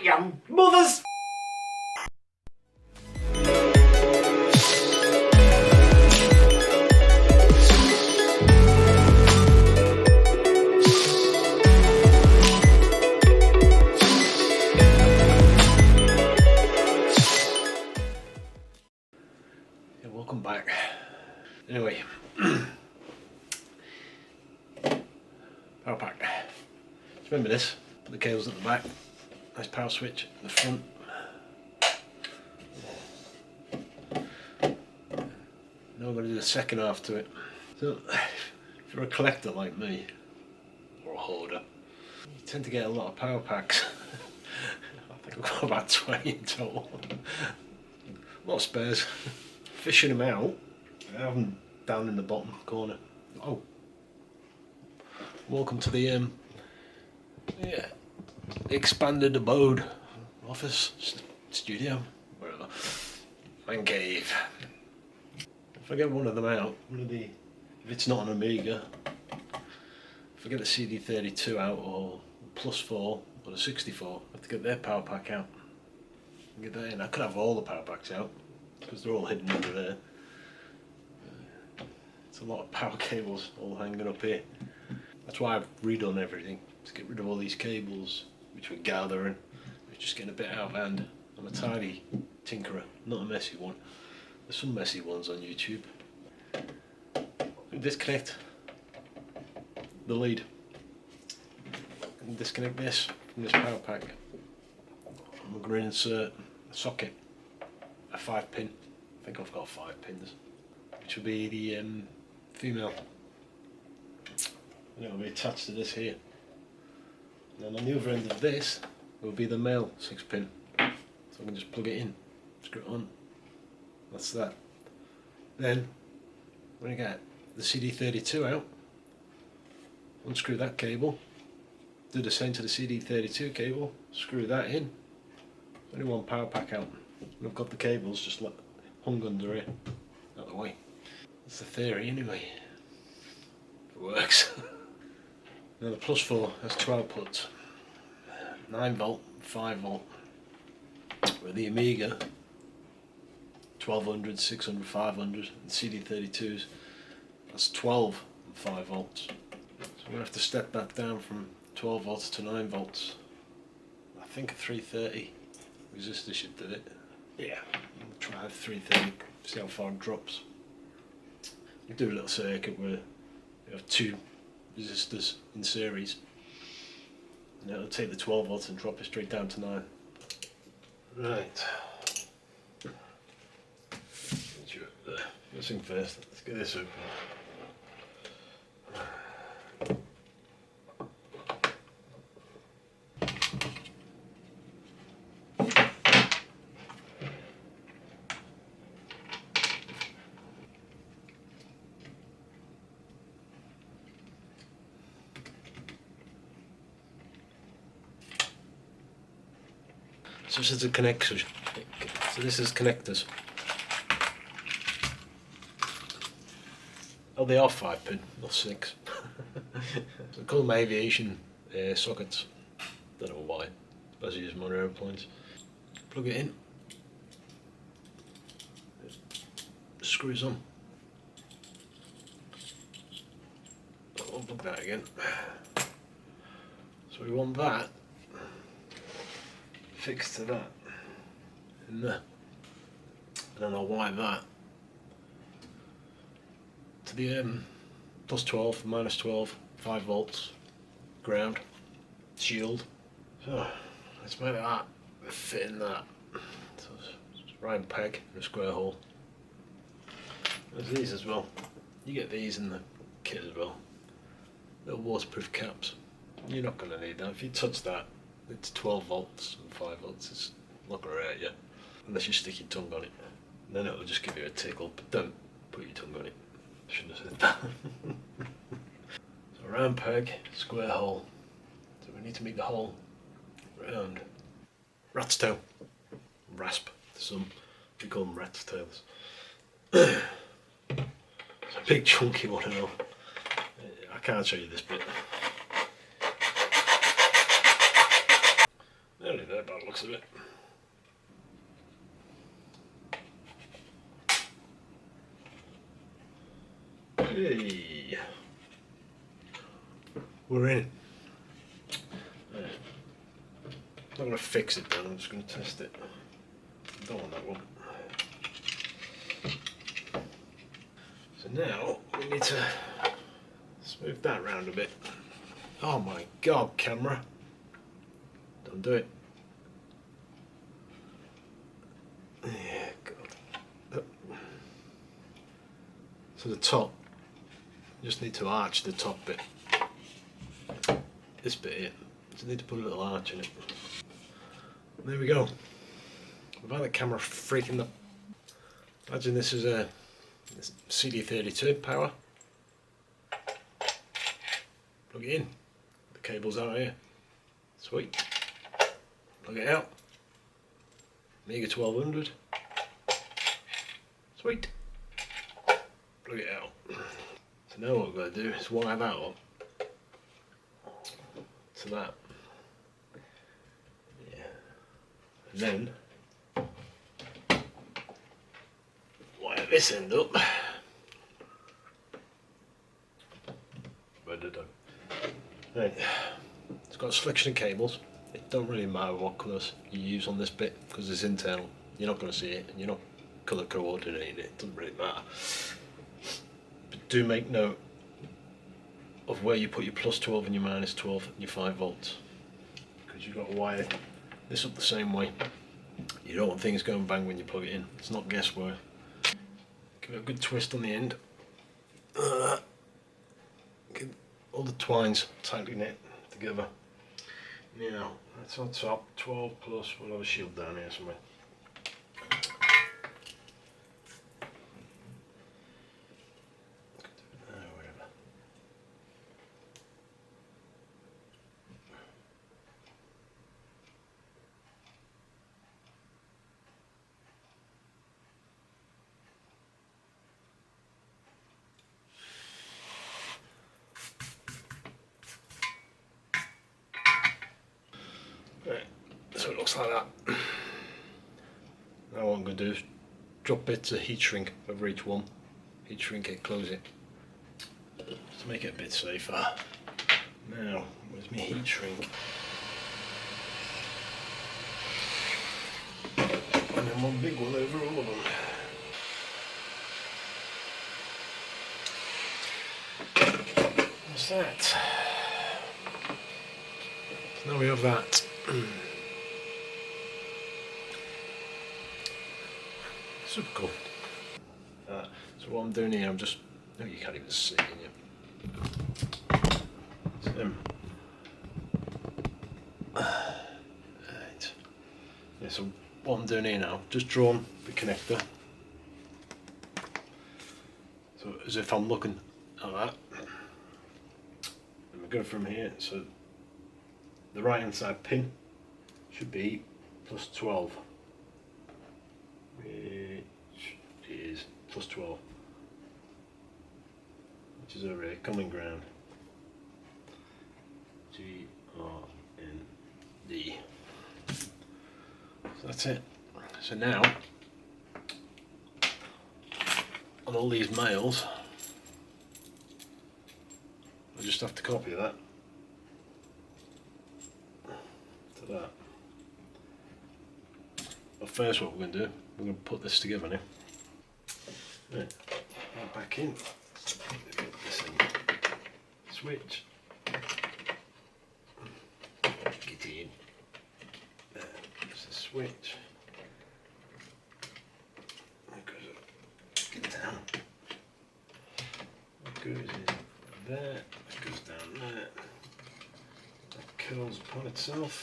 you mothers! Yeah, welcome back. Anyway, power pack. Just remember this, put the cables at the back, nice power switch at the front. Now we're going to do the second half to it. So, if you're a collector like me, or a hoarder, you tend to get a lot of power packs. I think I've got about 20 in total. A lot of spares. Fishing them out, I have them down in the bottom corner. Oh, welcome to the expanded abode, office, studio, wherever. Man cave. If I get one of them out, if it's not an Amiga, if I get the CD32 out or Plus 4 or the 64, I have to get their power pack out and get that in. I could have all the power packs out because they're all hidden under there. It's a lot of power cables all hanging up here. That's why I've redone everything, to get rid of all these cables which we're gathering. We're just getting a bit out of hand. I'm a tidy tinkerer, not a messy one. There's some messy ones on YouTube. Disconnect the lead. And disconnect this from this power pack. And we're going to insert a socket, a 5-pin. I think I've got 5 pins, which will be the female. And it will be attached to this here. And then on the other end of this will be the male 6-pin. So I can just plug it in, screw it on. That's that. Then, when I get the CD32 out, unscrew that cable, do the same to the CD32 cable, screw that in. Only one power pack out. And I've got the cables just hung under here, out of the way. That's the theory anyway. It works. Now the Plus 4 has 12 puts. 9 volt, 5 volt. With the Amiga, 1200, 600, 500, and CD32s, that's 12 and 5 volts. So we're going to have to step that down from 12 volts to 9 volts. I think a 330 resistor should do it. Yeah, we'll try a 330, see how far it drops. You do a little circuit where you have 2 resistors in series, and it'll take the 12 volts and drop it straight down to 9. Right. First thing first, let's get this open. So this is the connectors. So this is connectors. Oh, they are 5-pin, not 6. So I call them aviation sockets. Don't know why. As you use them on airplanes. Plug it in. Screws on. I'll plug that again. So we want that fixed to that in there, and then I'll wire that to the plus 12, minus 12, 5 volts ground shield. So let's make that fit in that. So it's a round peg and a square hole. There's these as well. You get these in the kit as well. Little waterproof caps. You're not going to need that. If you touch that, it's 12 volts and 5 volts. It's not going to hurt you unless you stick your tongue on it. And then it'll just give you a tickle, but don't put your tongue on it. I shouldn't have said that. So round peg, square hole. So we need to make the hole round. Rat's tail. Rasp. Some we call them rat's tails. It's a big chunky one, I know. I can't show you this bit. Nearly there. there by the looks of it. Hey, we're in. I'm not going to fix it then, I'm just going to test it. I don't want that one. So now we need to smooth that round a bit. Oh my god, camera. Don't do it. Yeah, God. So the top, you just need to arch the top bit. This bit here. Just need to put a little arch in it. There we go. We've had the camera freaking up. Imagine this is a CD32 power. Plug it in. The cable's out here. Sweet. Plug it out. Mega 1200. Sweet. Plug it out. So now what we're going to do is wire that up to that. Yeah. And then wire this end up. Right. It's got a selection of cables. It don't really matter what colours you use on this bit because it's internal. You're not going to see it and you're not colour coordinating it. It doesn't really matter. But do make note of where you put your plus 12 and your minus 12 and your 5 volts, because you've got to wire this up the same way. You don't want things going bang when you plug it in. It's not guesswork. Give it a good twist on the end. Get all the twines tightly knit together. Now that's on top. 12 plus. We'll have a shield down here somewhere. Right, so it looks like that. Now what I'm going to do is drop bits of heat shrink over each one. Heat shrink it, close it, just to make it a bit safer. Now, where's my heat shrink? And then one big one over all of them. What's that? So now we have that. Super cool. So what I'm doing here, I'm just, no, you can't even see, can you? Right. Yeah, so what I'm doing here now, just drawn the connector. So as if I'm looking at that. And we go from here, so the right hand side pin should be plus 12. Which is plus 12. Which is over here, common ground. GRND. So that's it. So now, on all these males, I just have to copy that to that. But first what we're going to do, we're going to put this together now. Right, back in. Put this in. Switch. Get in. There's a switch. That goes up. Get down. That goes in there. That goes down there. That curls upon itself.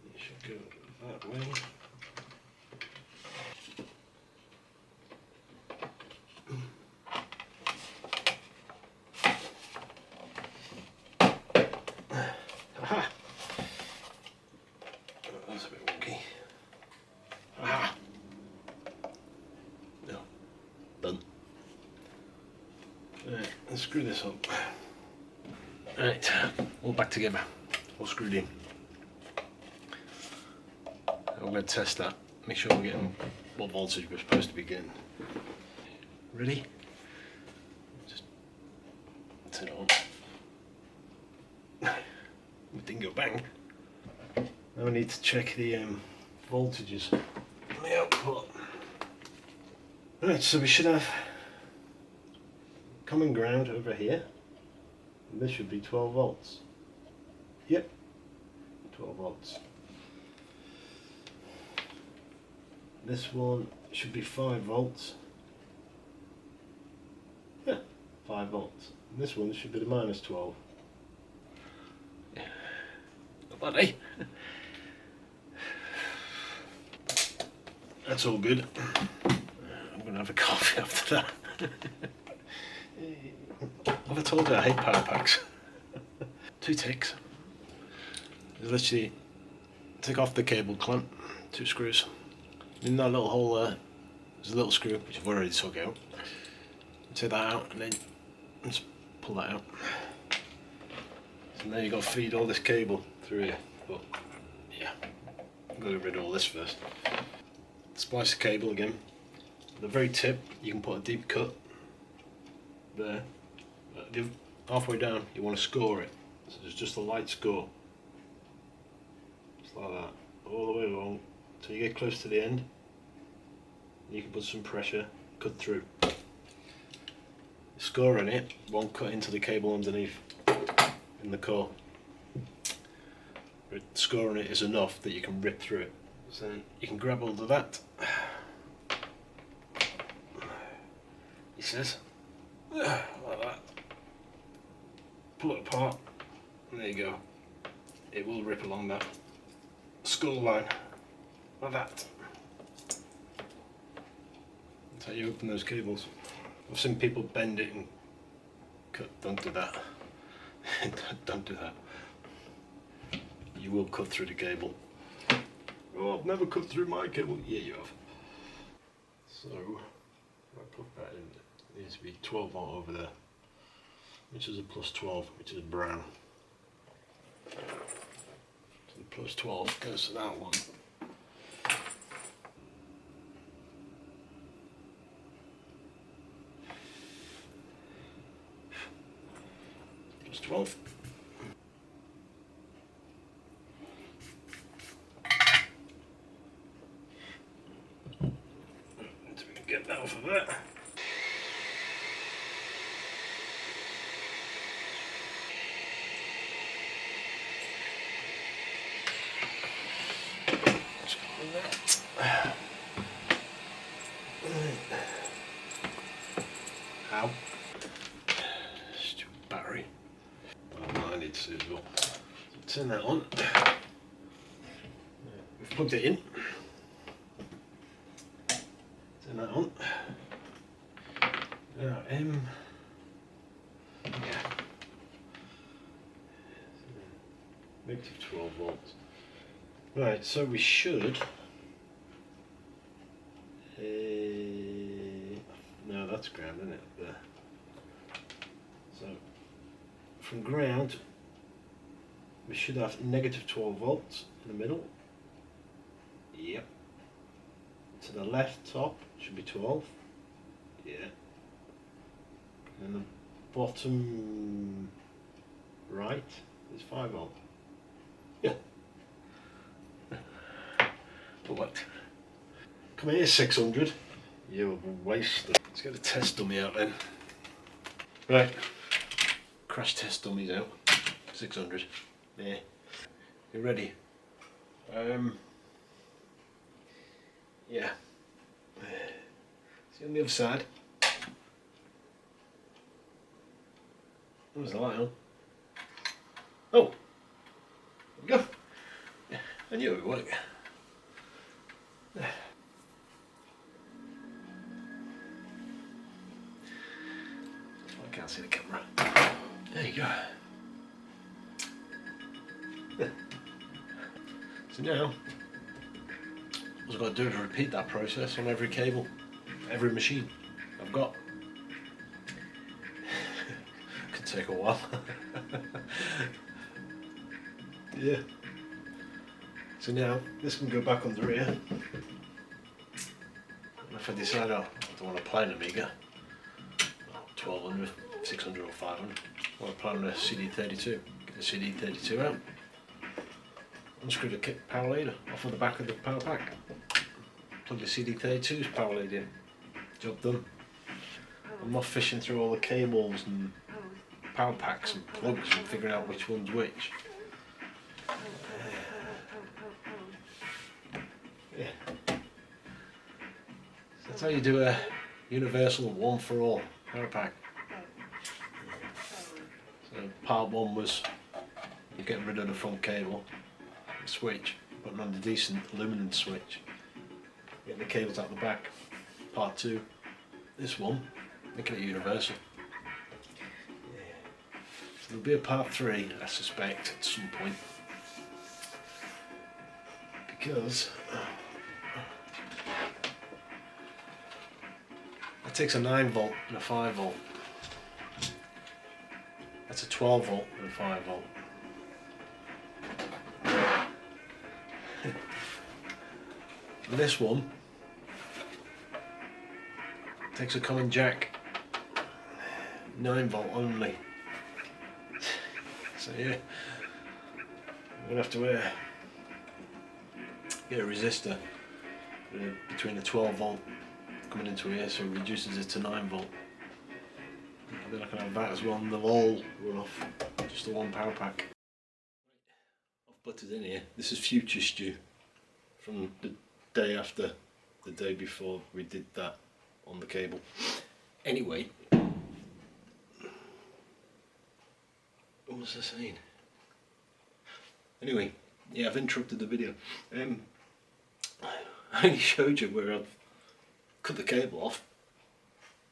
It should go that way. Aha! Oh, that's a bit wonky. Aha! No. Done. Right, let's screw this up. Right, all back together. All screwed in. I'm going to test that, make sure we're getting what voltage we're supposed to be getting. Ready? Just turn it on. We didn't go bang. Now we need to check the voltages on the output. Right, so we should have common ground over here. And this should be 12 volts. Yep, 12 volts. This one should be 5 volts. Yeah, 5 volts. And this one should be the minus 12. Yeah. Not bad, eh? That's all good. I'm going to have a coffee after that. Have I told you I hate power packs? 2 ticks. Just literally take off the cable clamp, 2 screws. In that little hole there, there's a little screw which I've already took out. Take that out and then just pull that out. So now you've got to feed all this cable through here. But yeah, I'm going to get rid of all this first. Splice the cable again. At the very tip, you can put a deep cut there. Halfway down, you want to score it. So there's just a light score. Just like that, all the way along till you get close to the end. You can put some pressure, cut through. Score on it won't cut into the cable underneath in the core. But scoring it is enough that you can rip through it. So you can grab hold of that. He says, like that. Pull it apart, and there you go. It will rip along that skull line, like that. That's how you open those cables. I've seen people bend it and cut. Don't do that. Don't do that. You will cut through the cable. Oh, I've never cut through my cable. Yeah, you have. So, I plug that in. It needs to be 12 volt over there, which is a plus 12, which is brown. So the plus 12 goes to that one. Plus 12. So we can get that off of that. Ow. Stupid battery. Oh, I need to see as well. So turn that on. We've plugged it in. Turn that on. Now, yeah. Negative 12 volts. Right, so we should. No, that's ground, isn't it? Up there. So, from ground, we should have negative 12 volts in the middle. Yep. To the left top should be 12. Yeah. And the bottom right is 5 volt. Yeah. What? Come here, 600. You waste. Let's get a test dummy out then. Right. Crash test dummies out. 600. There. You ready? Yeah. See on the other side. Where's the light on? Oh! There we go. Yeah, I knew it would work. I can't see the camera. There you go. Yeah. So now, all I've got to do is repeat that process on every cable, every machine I've got. Could take a while. Yeah. So now this can go back under here. And if I decide I don't want to play an Amiga, 1200, 600 or 500, I want to play on a CD32. Get the CD32 out. Unscrew the power leader off of the back of the power pack. Plug the CD32's power lead in. Job done. I'm not fishing through all the cables and power packs and plugs and figuring out which one's which. Yeah. So that's how you do a universal one for all power pack. So part one was you get rid of the front cable, the switch, putting on the decent aluminum switch, getting the cables out the back. Part two, this one, making it universal. So there'll be a part three, I suspect, at some point, because it takes a 9 volt and a 5 volt. That's a 12 volt and a 5 volt. And this one takes a common jack, 9 volt only. So yeah, I'm gonna have to get a resistor between the 12 volt coming into here, so it reduces it to 9 volt. And then I can have that as well, and they'll all run off just the one power pack. I've butted in here. This is future Stu from the day after the day before we did that on the cable. Anyway, what was I saying? Anyway, yeah, I've interrupted the video. I only showed you where I've cut the cable off,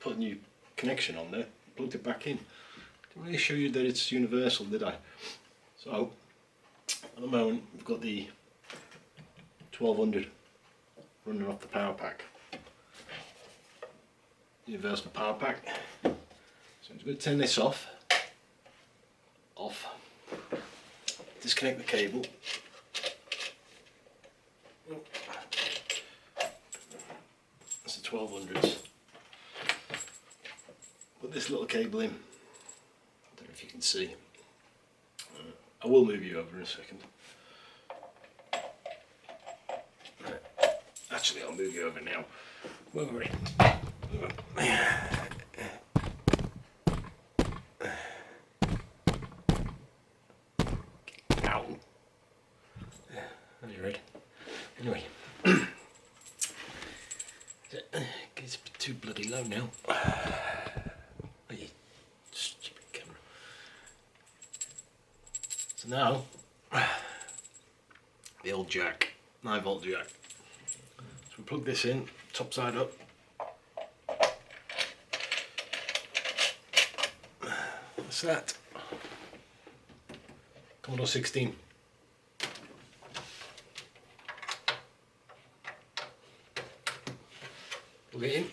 put a new connection on there, plugged it back in. Didn't really show you that it's universal, did I? So, at the moment, we've got the 1200 running off the power pack. Universal power pack. So I'm just going to turn this off. Disconnect the cable. That's the 1200s. Put this little cable in. I don't know if you can see. I will move you over in a second. Right. Actually, I'll move you over now. Where are we? Ow. Are you ready? Anyway. It's too bloody low now. Oh, you stupid camera. So now, the old jack, 9 volt jack. So we plug this in, top side up. What's that? Commodore 16. Plug it in.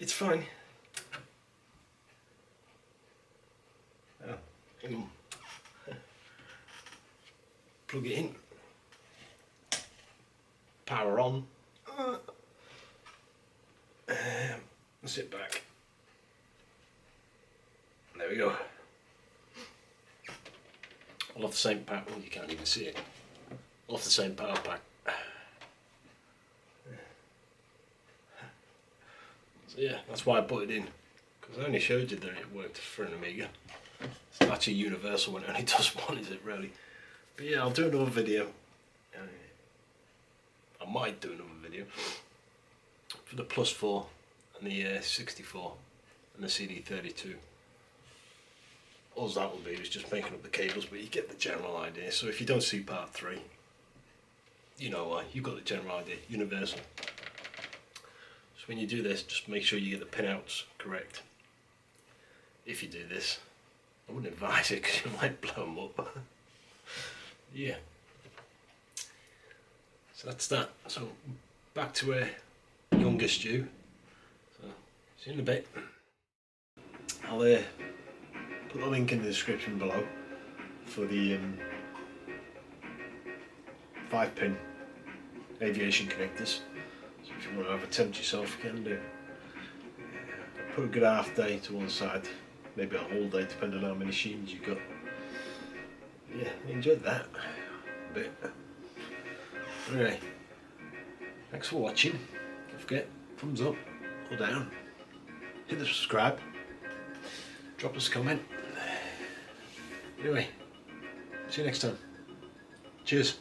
It's fine. Oh, hang on. Plug it in. Power on. Sit back. There we go. All off the same pack. Well, you can't even see it. Off the same power pack. So yeah, that's why I put it in, because I only showed you that it worked for an Amiga. It's not actually universal when it only does one, is it really? But yeah, I'll do another video. I might do another video for the Plus 4 and the 64 and the CD32. All that will be is just making up the cables, but you get the general idea. So if you don't see part 3, you know why. You've got the general idea. Universal. So when you do this, just make sure you get the pinouts correct. If you do this, I wouldn't advise it because you might blow them up. Yeah. So that's that. So back to a younger Stu. So see you in a bit. I'll put the link in the description below. for the 5-pin aviation connectors. So if you want to have a tempt yourself, you can do. Put a good half day to one side, maybe a whole day depending on how many sheens you've got. Yeah, I enjoyed that a bit. Anyway, thanks for watching. Don't forget, thumbs up or down. Hit the subscribe. Drop us a comment. Anyway, see you next time. Cheers.